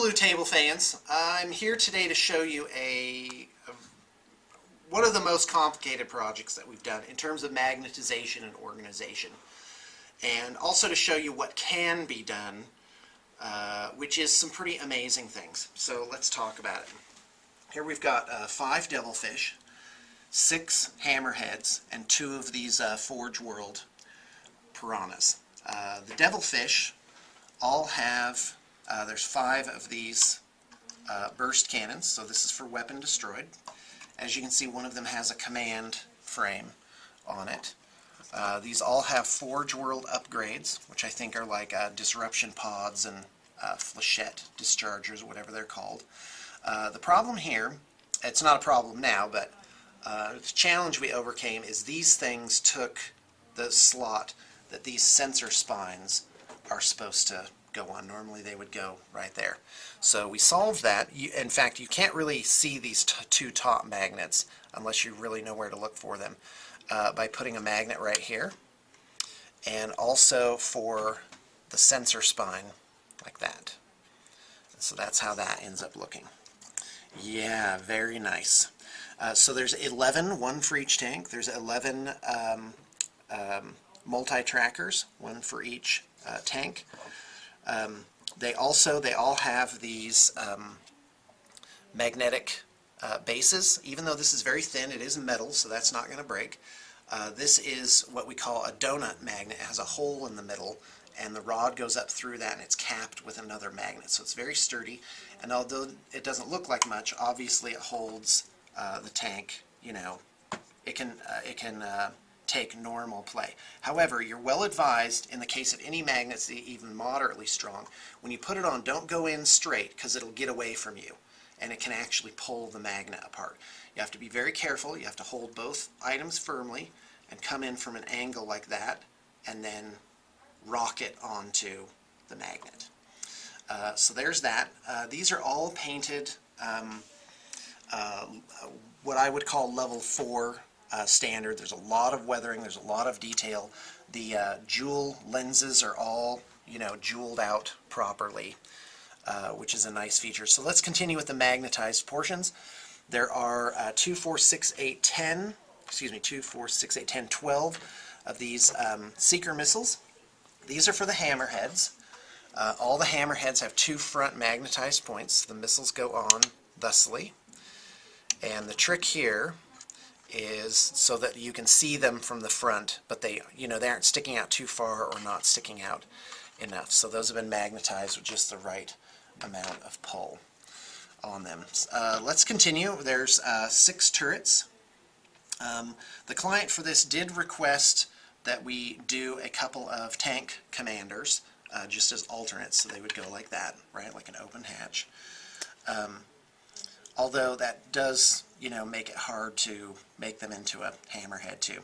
Blue Table fans. I'm here today to show you one of the most complicated projects that we've done in terms of magnetization and organization, and also to show you what can be done, which is some pretty amazing things. So let's talk about it. Here we've got 5 devilfish, 6 hammerheads, and 2 of these Forge World piranhas. The devilfish all have, there's 5 of these burst cannons, so this is for weapon destroyed. As you can see, one of them has a command frame on it. These all have Forge World upgrades, which I think are like disruption pods and flechette dischargers, whatever they're called. The problem here, it's not a problem now, but the challenge we overcame is these things took the slot that these sensor spines are supposed to go on. Normally they would go right there. So we solved that. In fact, you can't really see these 2 top magnets unless you really know where to look for them, by putting a magnet right here, and also for the sensor spine like that. So that's how that ends up looking. Yeah, very nice. So there's 11, 1 for each tank. There's 11 multi-trackers, 1 for each tank. They all have these magnetic bases. Even though this is very thin, it is metal, so that's not going to break. This is what we call a donut magnet. It has a hole in the middle, and the rod goes up through that, and it's capped with another magnet. So it's very sturdy, and although it doesn't look like much, obviously it holds the tank. You know, it can take normal play. However, you're well advised, in the case of any magnets even moderately strong, when you put it on, don't go in straight, because it'll get away from you and it can actually pull the magnet apart. You have to be very careful. You have to hold both items firmly and come in from an angle like that, and then rock it onto the magnet. So there's that. These are all painted what I would call level 4 standard. There's a lot of weathering, there's a lot of detail. The jewel lenses are all, you know, jeweled out properly, which is a nice feature. So let's continue with the magnetized portions. There are 2, 4, 6, 8, 10, excuse me, 2, 4, 6, 8, 10, 12 of these seeker missiles. These are for the hammerheads. All the hammerheads have 2 front magnetized points. The missiles go on thusly. And the trick here is so that you can see them from the front, but they aren't sticking out too far or not sticking out enough. So those have been magnetized with just the right amount of pull on them. Let's continue. There's 6 turrets. The client for this did request that we do a couple of tank commanders just as alternates, so they would go like that, right, like an open hatch. Although that does, make it hard to make them into a hammerhead too.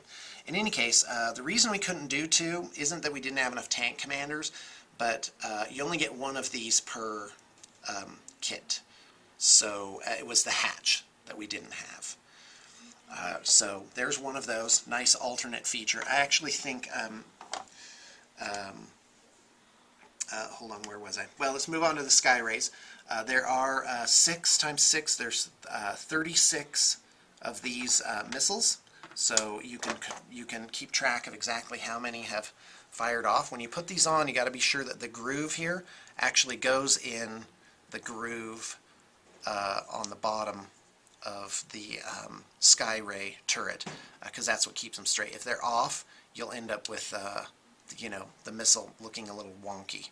In any case, the reason we couldn't do 2 isn't that we didn't have enough tank commanders, but you only get 1 of these per kit. So it was the hatch that we didn't have. So there's 1 of those. Nice alternate feature. I actually think, hold on, where was I? Well, let's move on to the sky rays. There are 6 times 6, there's 36 of these missiles, so you can keep track of exactly how many have fired off. When you put these on, you got to be sure that the groove here actually goes in the groove on the bottom of the sky ray turret, because that's what keeps them straight. If they're off, you'll end up with the missile looking a little wonky.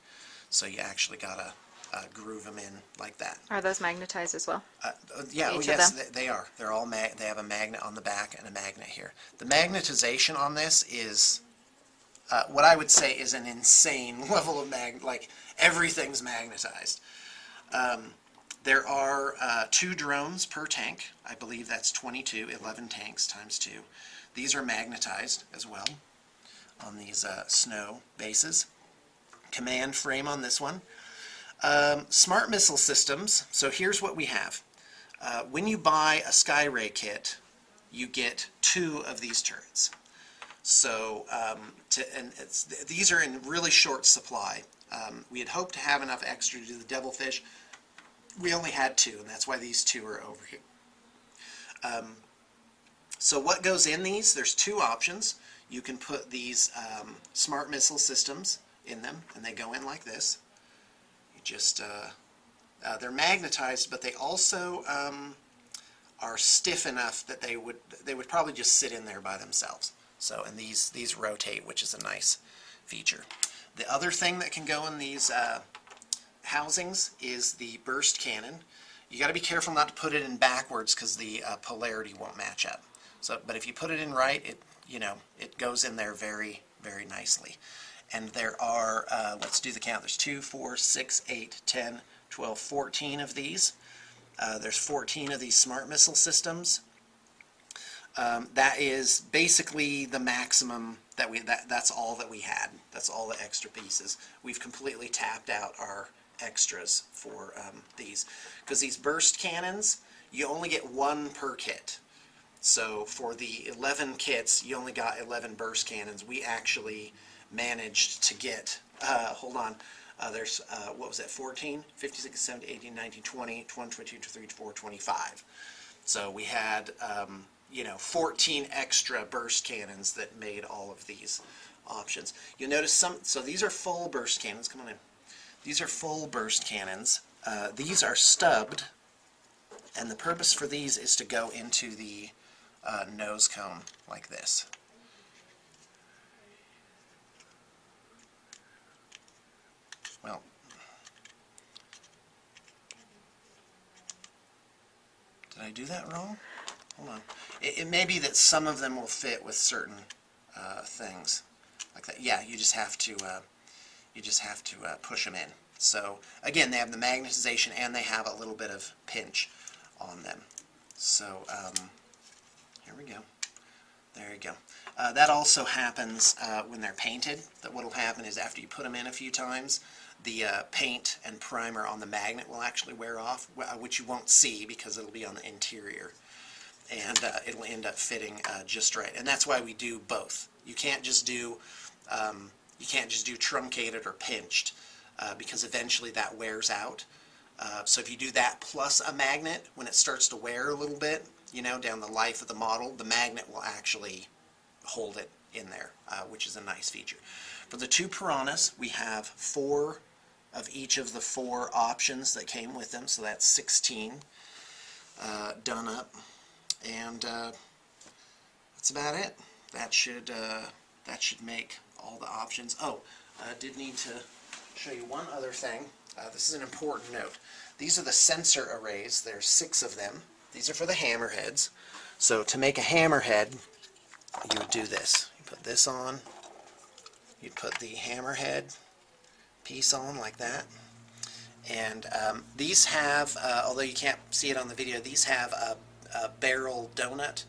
So you actually gotta groove them in like that. Are those magnetized as well? Yeah, oh, yes, they are. They're all they have a magnet on the back and a magnet here. The magnetization on this is what I would say is an insane level of like everything's magnetized. There are 2 drones per tank. I believe that's 22, 11 tanks times 2. These are magnetized as well on these snow bases. Command frame on this one. Smart missile systems. So here's what we have. When you buy a Skyray kit, you get 2 of these turrets. So these are in really short supply. We had hoped to have enough extra to do the devilfish. we only had two, and that's why these two are over here. So what goes in these? There's two options. You can put these smart missile systems in them, and they go in like this. You just they're magnetized, but they also are stiff enough that they would probably just sit in there by themselves. So, and these rotate, which is a nice feature. The other thing that can go in these housings is the burst cannon. You got to be careful not to put it in backwards because the polarity won't match up. So, but if you put it in right, it goes in there very, very nicely. And there are, let's do the count. There's 2, 4, 6, 8, 10, 12, 14 of these. There's 14 of these smart missile systems. That is basically the maximum that that's all that we had. That's all the extra pieces. We've completely tapped out our extras for these, because these burst cannons, you only get one per kit. So for the 11 kits, you only got 11 burst cannons. We actually managed to get, hold on, there's, what was that, 14, 56, 17, 18, 19, 20, 21, 22, 23, 24, 25. So we had, 14 extra burst cannons that made all of these options. You'll notice so these are full burst cannons. Come on in. These are full burst cannons. These are stubbed, and the purpose for these is to go into the nose cone like this. Well, did I do that wrong? Hold on. It may be that some of them will fit with certain things like that. Yeah, you just have to push them in. So again, they have the magnetization and they have a little bit of pinch on them. So here we go. There you go. That also happens when they're painted. That what will happen is after you put them in a few times, the paint and primer on the magnet will actually wear off, which you won't see because it'll be on the interior, and it'll end up fitting just right. And that's why we do both. You can't just do truncated or pinched because eventually that wears out. So if you do that plus a magnet, when it starts to wear a little bit, down the life of the model, the magnet will actually hold it in there, which is a nice feature. For the two Piranhas, we have 4 of each of the 4 options that came with them, so that's 16 done up, and that's about it. That should make all the options. Oh, I did need to show you one other thing. This is an important note. These are the sensor arrays. There's 6 of them. These are for the hammerheads. So to make a hammerhead, you would do this. You put this on. You'd put the hammerhead piece on like that. And these have, although you can't see it on the video, these have a barrel donut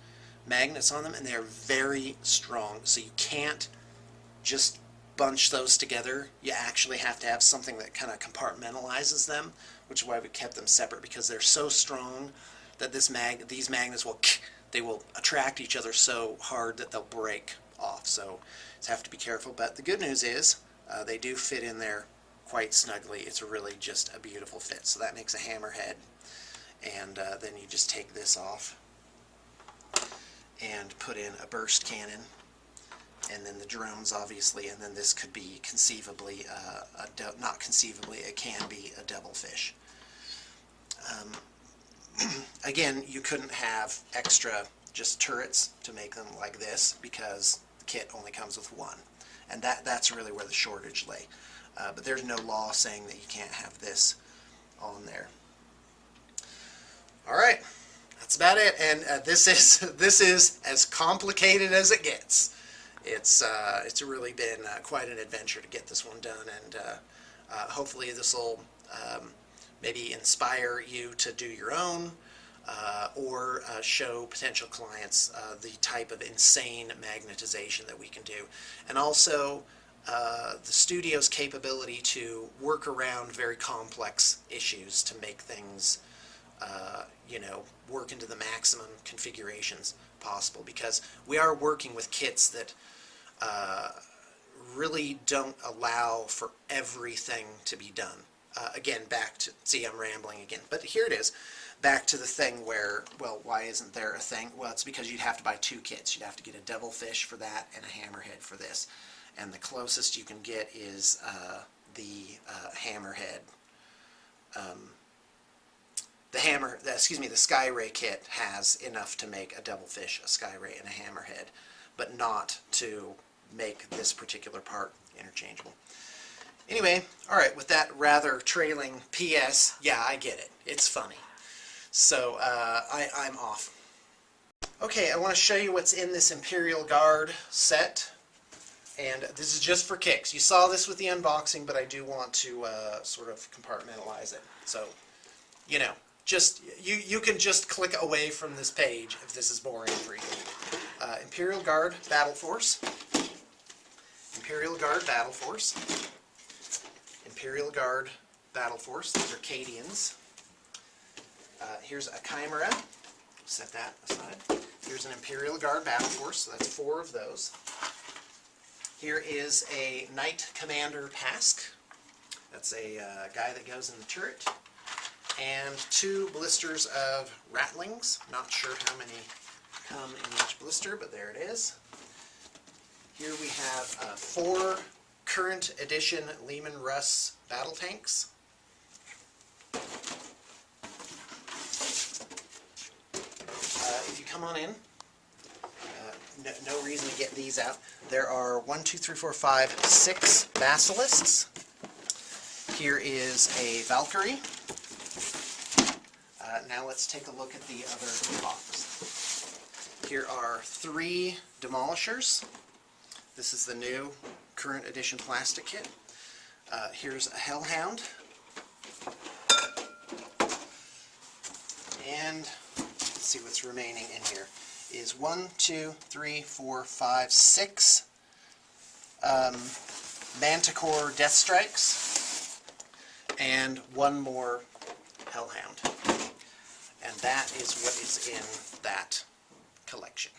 magnets on them, and they're very strong. So you can't just bunch those together. You actually have to have something that kind of compartmentalizes them, which is why we kept them separate, because they're so strong that these magnets will attract each other so hard that they'll break off. So you have to be careful. But the good news is they do fit in there quite snugly. It's really just a beautiful fit. So that makes a hammerhead. And then you just take this off and put in a burst cannon, and then the drones obviously, and then this could be conceivably, not conceivably, it can be a devilfish. Again, you couldn't have extra just turrets to make them like this because the kit only comes with 1, and that's really where the shortage lay. But there's no law saying that you can't have this on there. All right, that's about it, and this is as complicated as it gets. It's really been quite an adventure to get this one done, and hopefully this will maybe inspire you to do your own, or show potential clients the type of insane magnetization that we can do, and also the studio's capability to work around very complex issues to make things work into the maximum configurations possible, because we are working with kits that really don't allow for everything to be done. again, back to, see, I'm rambling again, but here it is. Back to the thing where, well, why isn't there a thing? Well, it's because you'd have to buy 2 kits. You'd have to get a devilfish for that and a hammerhead for this. And the closest you can get is the hammerhead. The Sky Ray kit has enough to make a devilfish, a Sky Ray, and a hammerhead, but not to make this particular part interchangeable. Anyway, alright, with that rather trailing PS, yeah, I get it. It's funny. So, I'm off. Okay, I want to show you what's in this Imperial Guard set. And this is just for kicks. You saw this with the unboxing, but I do want to sort of compartmentalize it. So, you know, just you can just click away from this page if this is boring for you. Imperial Guard Battle Force. Imperial Guard Battle Force. Imperial Guard Battle Force. These are Cadians. Here's a Chimera. Set that aside. Here's an Imperial Guard Battle Force. So that's 4 of those. Here is a Knight Commander Pask. That's a guy that goes in the turret. And 2 blisters of Ratlings. Not sure how many come in each blister, but there it is. Here we have 4 current edition Lehman Russ battle tanks. If you come on in, no reason to get these out. There are 1, 2, 3, 4, 5, 6 Basilisks. Here is a Valkyrie. Now let's take a look at the other box. Here are 3 Demolishers. This is the new current edition plastic kit. Here's a Hellhound. And let's see what's remaining in here. Is 1, 2, 3, 4, 5, 6 Manticore Death Strikes, and 1 more Hellhound. And that is what is in that collection.